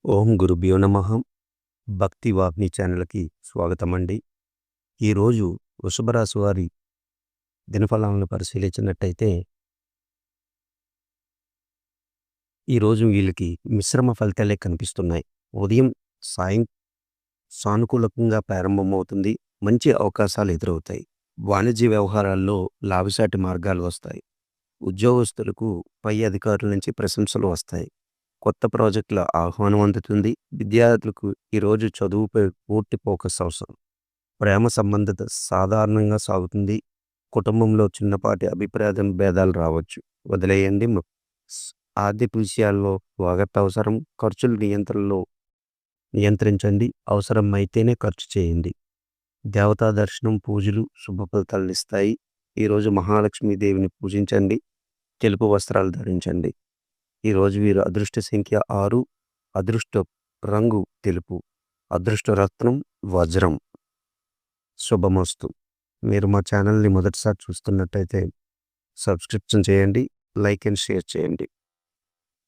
ఓం గురుభ్యో నమః. భక్తి వాగ్ని ఛానల్కి స్వాగతమండి. ఈరోజు వృషభ రాశి వారి దినఫలాలను పరిశీలించినట్టయితే ఈరోజు వీళ్ళకి మిశ్రమ ఫలితాలే కనిపిస్తున్నాయి. ఉదయం సాయం సానుకూలంగా ప్రారంభమవుతుంది. మంచి అవకాశాలు ఎదురవుతాయి. వాణిజ్య వ్యవహారాల్లో లాభసాటి మార్గాలు వస్తాయి. ఉద్యోగస్తులకు పై అధికారుల నుంచి ప్రశంసలు వస్తాయి. కొత్త ప్రాజెక్టుల ఆహ్వానం అందుతుంది. విద్యార్థులకు ఈరోజు చదువుపై పూర్తి ఫోకస్ అవసరం. ప్రేమ సంబంధిత సాధారణంగా సాగుతుంది. కుటుంబంలో చిన్నపాటి అభిప్రాయ భేదాలు రావచ్చు, వదిలేయండి. ఆర్థిక విషయాల్లో జాగ్రత్త అవసరం. ఖర్చులు నియంత్రించండి. అవసరం అయితేనే ఖర్చు చేయండి. దేవతా దర్శనం, పూజలు శుభ ఫలితాలను ఇస్తాయి. ఈరోజు మహాలక్ష్మీదేవిని పూజించండి. తెలుపు వస్త్రాలు ధరించండి. ఈరోజు వీరు అదృష్ట సంఖ్య 6, అదృష్ట రంగు తెలుపు, అదృష్ట రత్నం వజ్రం. శుభమస్తు. మీరు మా ఛానల్ని మొదటిసారి చూస్తున్నట్టయితే సబ్స్క్రిప్షన్ చేయండి, లైక్ అండ్ షేర్ చేయండి.